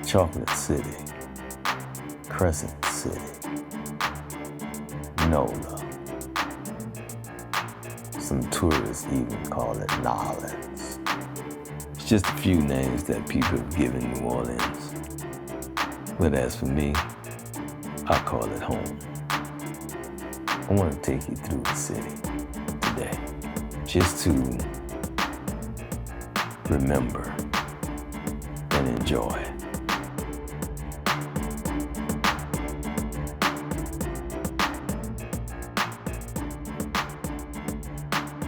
Chocolate City, Crescent City, NOLA. Some tourists even call it Nolans. It's just a few names that people have given New Orleans. But as for me, I call it home. I want to take you through the city today, just to remember and enjoy.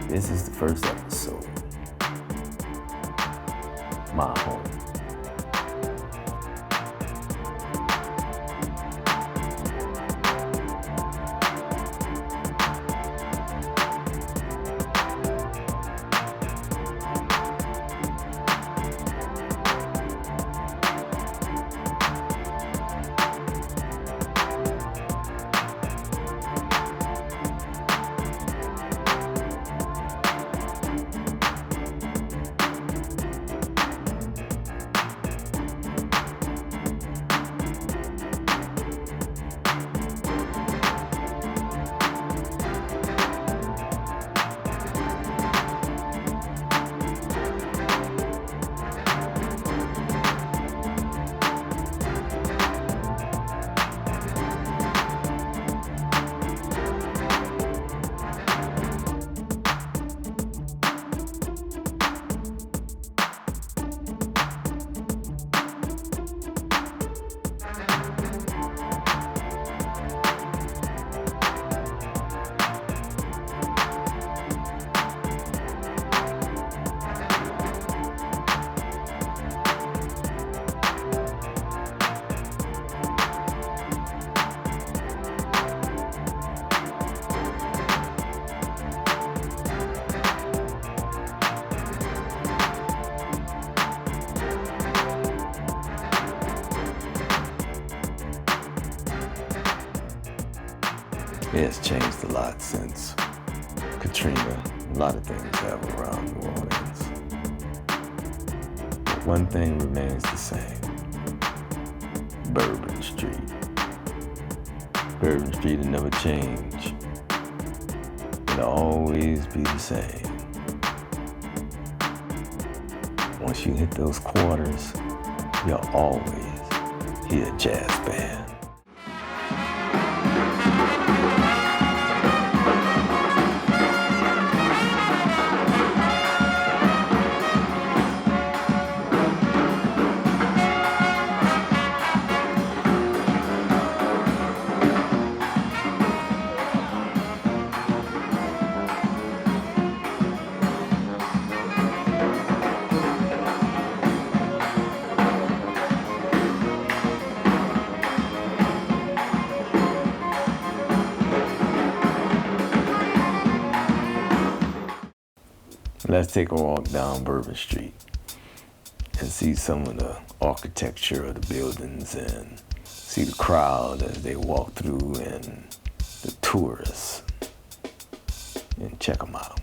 This is the first episode, My Home. It's changed a lot since Katrina. A lot of things have around New Orleans. But one thing remains the same. Bourbon Street. Bourbon Street will never change. It'll always be the same. Once you hit those quarters, you'll always hear a jazz band. Let's take a walk down Bourbon Street and see some of the architecture of the buildings and see the crowd as they walk through and the tourists, and check them out.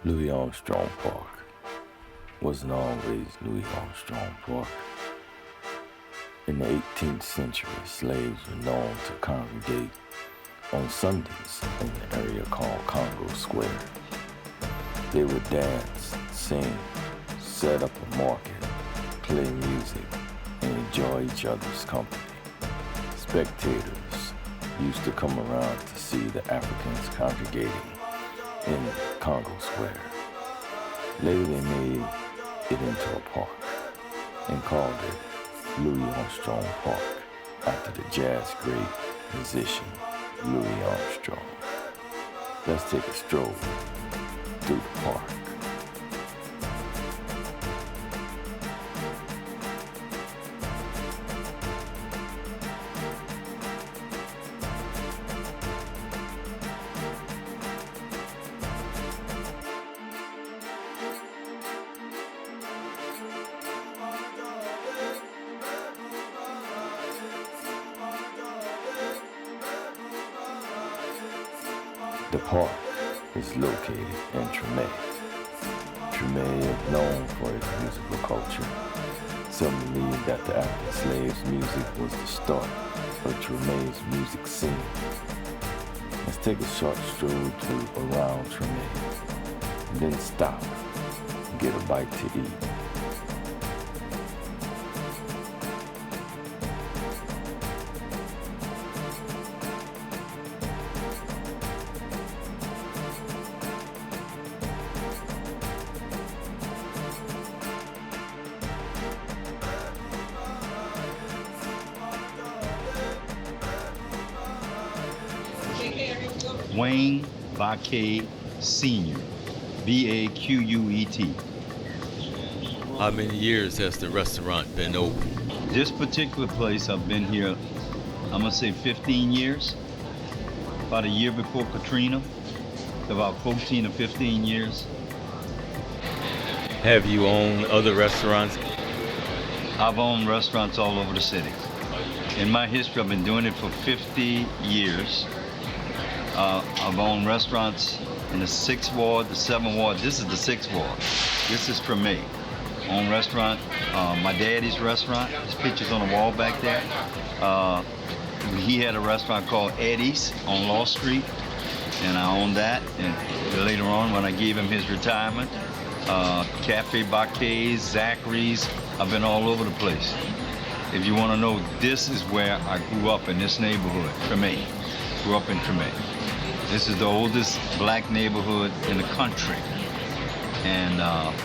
Louis Armstrong Park wasn't always Louis Armstrong Park. In the 18th century, slaves were known to congregate on Sundays in the area called Congo Square. They would dance, sing, set up a market, play music, and enjoy each other's company. Spectators used to come around to see the Africans congregating in Congo Square. Later they made it into a park and called it Louis Armstrong Park after the jazz great musician Louis Armstrong. Let's take a stroll through the park. The park is located in Treme. Treme is known for its musical culture. Some believe that the African slaves' music was the start of Treme's music scene. Let's take a short stroll through around Treme, and then stop and get a bite to eat. Wayne Baquet Sr., B-A-Q-U-E-T. How many years has the restaurant been open? This particular place, I've been here, I'm gonna say 15 years. About a year before Katrina, about 14 or 15 years. Have you owned other restaurants? I've owned restaurants all over the city. In my history, I've been doing it for 50 years. I've owned restaurants in the 6th Ward, the 7th Ward. This is the 6th Ward. This is Treme. Owned restaurant, my daddy's restaurant. His picture's on the wall back there. He had a restaurant called Eddie's on Law Street, and I owned that. And later on, when I gave him his retirement, Cafe Baquet's, Zachary's, I've been all over the place. If you want to know, this is where I grew up in this neighborhood, Treme. Grew up in Treme. This is the oldest black neighborhood in the country. And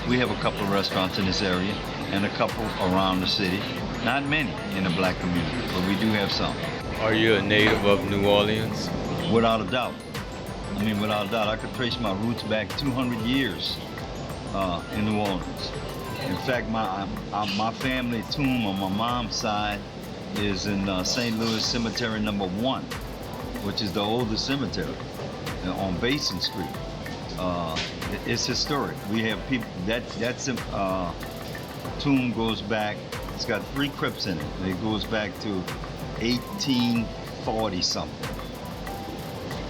we have a couple of restaurants in this area and a couple around the city. Not many in the black community, but we do have some. Are you a native of New Orleans? Without a doubt. I mean, without a doubt. I could trace my roots back 200 years in New Orleans. In fact, my family tomb on my mom's side is in St. Louis Cemetery number 1, which is the oldest cemetery on Basin Street. It's historic. We have people, that tomb goes back, it's got 3 crypts in it. It goes back to 1840 something.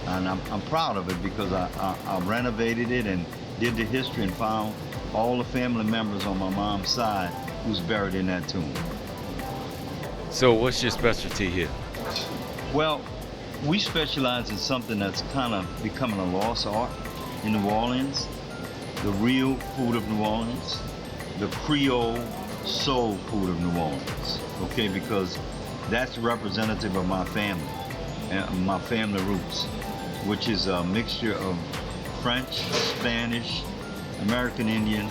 And I'm proud of it because I renovated it and did the history and found all the family members on my mom's side who's buried in that tomb. So what's your specialty here? Well, we specialize in something that's kind of becoming a lost art in New Orleans, the real food of New Orleans, the Creole soul food of New Orleans, okay, because that's representative of my family and my family roots, which is a mixture of French, Spanish, American Indian,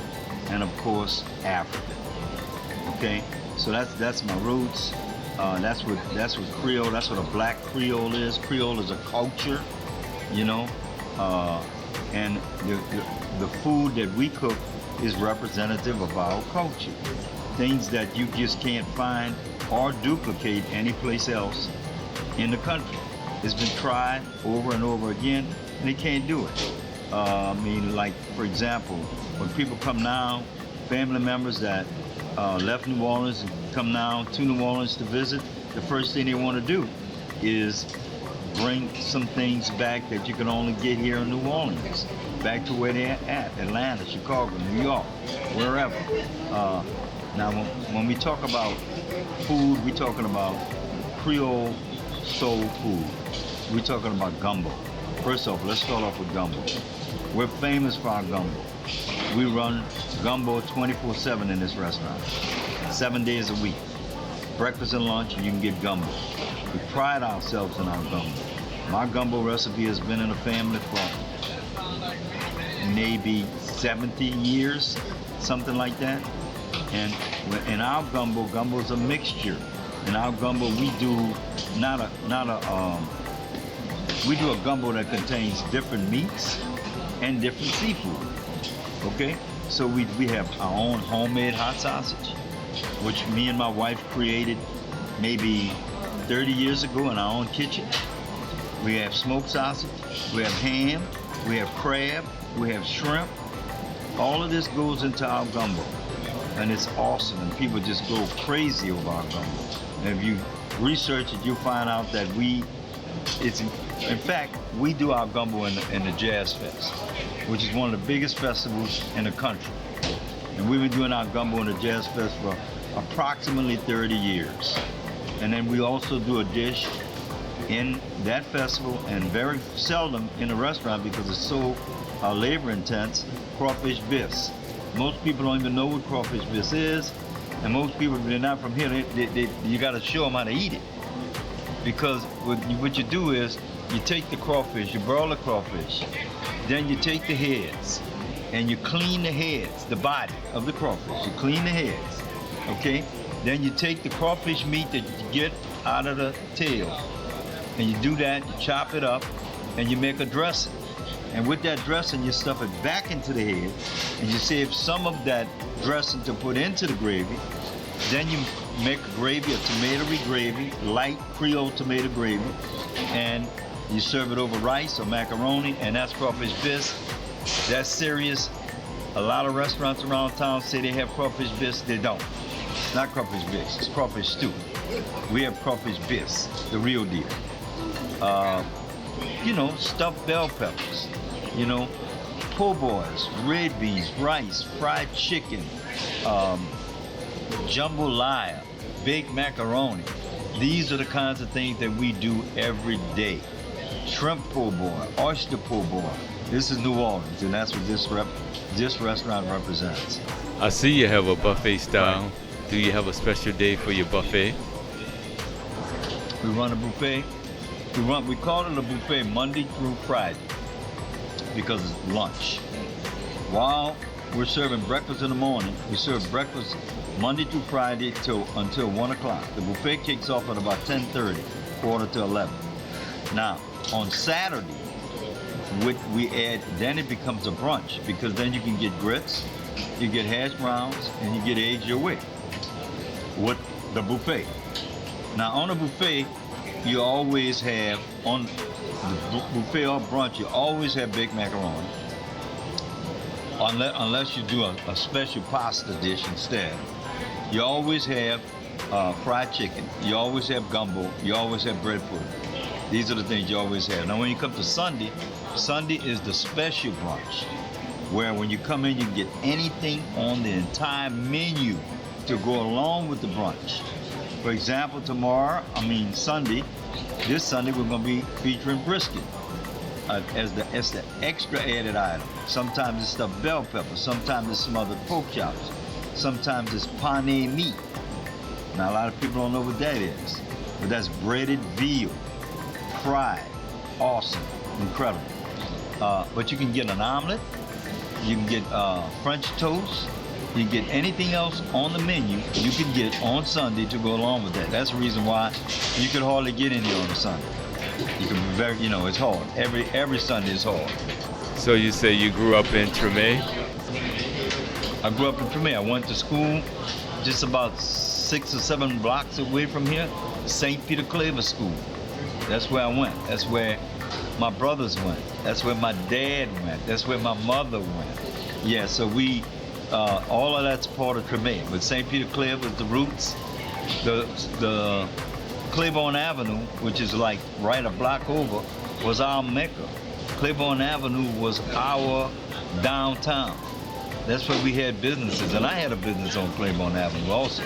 and of course African. Okay, so that's my roots. That's what Creole. That's what a black Creole is. Creole is a culture, you know, and the food that we cook is representative of our culture. Things that you just can't find or duplicate anyplace else in the country. It's been tried over and over again, and they can't do it. I mean, like, for example, when people come now, family members that left New Orleans and come now to New Orleans to visit, the first thing they want to do is bring some things back that you can only get here in New Orleans. back to where they're at, Atlanta, Chicago, New York, wherever. Now, when we talk about food, we're talking about Creole soul food. We're talking about gumbo. First off, let's start off with gumbo. We're famous for our gumbo. We run gumbo 24/7 in this restaurant, 7 days a week. Breakfast and lunch, you can get gumbo. We pride ourselves in our gumbo. My gumbo recipe has been in the family for maybe 70 years, something like that. And in our gumbo is a mixture. In our gumbo, we do we do a gumbo that contains different meats and different seafood. Okay, so we have our own homemade hot sausage, which me and my wife created maybe 30 years ago in our own kitchen. We have smoked sausage, we have ham, we have crab, we have shrimp. All of this goes into our gumbo, and it's awesome, and people just go crazy over our gumbo. And if you research it, you'll find out that in fact, we do our gumbo in the Jazz Fest, which is one of the biggest festivals in the country. And we've been doing our gumbo in the Jazz Fest for approximately 30 years. And then we also do a dish in that festival, and very seldom in the restaurant because it's so labor intense, crawfish bisque. Most people don't even know what crawfish bisque is, and most people, if they're not from here, you got to show them how to eat it. Because what you do is, you take the crawfish, you broil the crawfish, then you take the heads, and you clean the heads, the body of the crawfish. You clean the heads, okay? Then you take the crawfish meat that you get out of the tail, and you do that, you chop it up, and you make a dressing. And with that dressing, you stuff it back into the head, and you save some of that dressing to put into the gravy. Then you make a gravy, a tomatoey gravy, light Creole tomato gravy, and you serve it over rice or macaroni, and that's crawfish bisque. That's serious. A lot of restaurants around town say they have crawfish bisque. They don't. It's not crawfish bisque, it's crawfish stew. We have crawfish bisque, the real deal. Stuffed bell peppers, po' boys, red beans, rice, fried chicken, jambalaya, baked macaroni. These are the kinds of things that we do every day. Shrimp po' boy, oyster po' boy. This is New Orleans, and that's what this restaurant represents. I see you have a buffet style. Right. Do you have a special day for your buffet? We run a buffet. We call it a buffet Monday through Friday because it's lunch. While we're serving breakfast in the morning, we serve breakfast Monday through Friday until 1 o'clock. The buffet kicks off at about 10:30, quarter to 11. Now, on Saturday, we add, then it becomes a brunch, because then you can get grits, you get hash browns, and you get eggs your way with the buffet. Now, on a buffet, you always have, on the buffet or brunch, you always have baked macaroni, unless you do a special pasta dish instead. You always have fried chicken, you always have gumbo, you always have bread pudding. These are the things you always have. Now when you come to Sunday, Sunday is the special brunch, where when you come in, you can get anything on the entire menu to go along with the brunch. For example, Sunday, this Sunday we're going to be featuring brisket as the extra added item. Sometimes it's stuffed bell pepper, sometimes it's smothered pork chops, sometimes it's pane meat. Now a lot of people don't know what that is, but that's breaded veal, fried, awesome, incredible. But you can get an omelet, you can get French toast, you can get anything else on the menu you can get on Sunday to go along with that. That's the reason why you could hardly get in here on a Sunday. You can be it's hard. Every Sunday is hard. So you say you grew up in Treme? I grew up in Treme. I went to school just about 6 or 7 blocks away from here, St. Peter Claver School. That's where I went. That's where my brothers went. That's where my dad went. That's where my mother went. Yeah, so all of that's part of Treme. But St. Peter Claver is the roots. The Claiborne Avenue, which is like right a block over, was our Mecca. Claiborne Avenue was our downtown. That's where we had businesses, and I had a business on Claiborne Avenue also.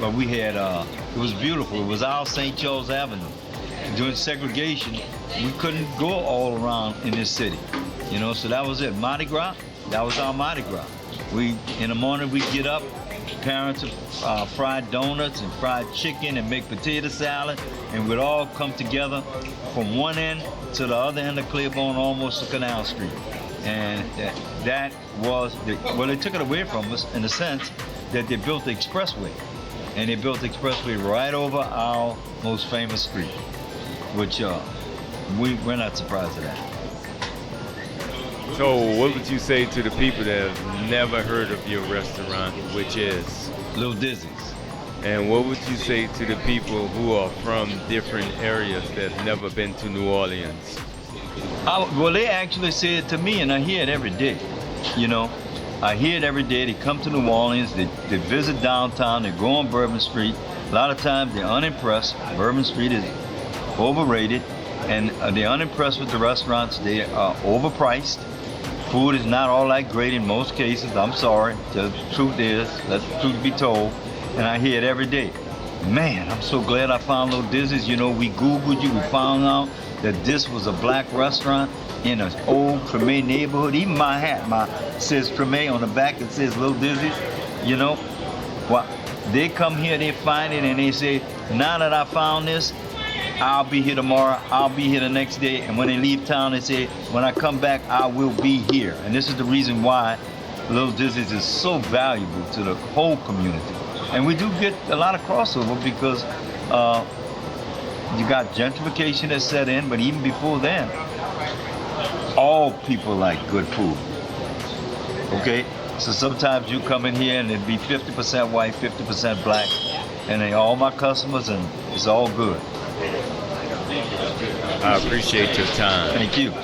But we had, it was beautiful. It was our St. Charles Avenue. During segregation, we couldn't go all around in this city, you know, so that was it. Mardi Gras, that was our Mardi Gras. In the morning, we'd get up, parents would fried donuts and fried chicken and make potato salad, and we'd all come together from one end to the other end of Claiborne, almost to Canal Street. And that was, well, they took it away from us in the sense that they built the expressway. And they built the expressway right over our most famous street, which we're not surprised at that. So what would you say to the people that have never heard of your restaurant, which is? Little Dizzy's. And what would you say to the people who are from different areas that have never been to New Orleans? Well, they actually say it to me, and I hear it every day, you know. I hear it every day. They come to New Orleans, they visit downtown, they go on Bourbon Street. A lot of times they're unimpressed. Bourbon Street is overrated, and they're unimpressed with the restaurants. They are overpriced. Food is not all that great in most cases. I'm sorry. The truth is, let the truth be told. And I hear it every day. Man, I'm so glad I found Little Dizzy's. You know, we Googled you, we found out that this was a black restaurant in an old Treme neighborhood. Even my hat says Treme on the back, it says Little Dizzy's. You know, well, they come here, they find it, and they say, now that I found this, I'll be here tomorrow, I'll be here the next day. And when they leave town, they say, when I come back, I will be here. And this is the reason why Little Dizzy's is so valuable to the whole community. And we do get a lot of crossover because you got gentrification that's set in, but even before then, all people like good food. Okay? So sometimes you come in here and it'd be 50% white, 50% black, and they all my customers, and it's all good. I appreciate your time. Thank you.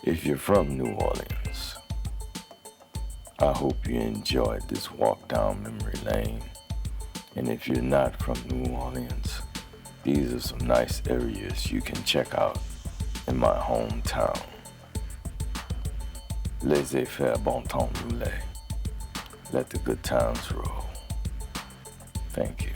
If you're from New Orleans, I hope you enjoyed this walk down memory lane. And if you're not from New Orleans, these are some nice areas you can check out in my hometown. Laissez-faire bon temps roulé. Let the good times roll. Thank you.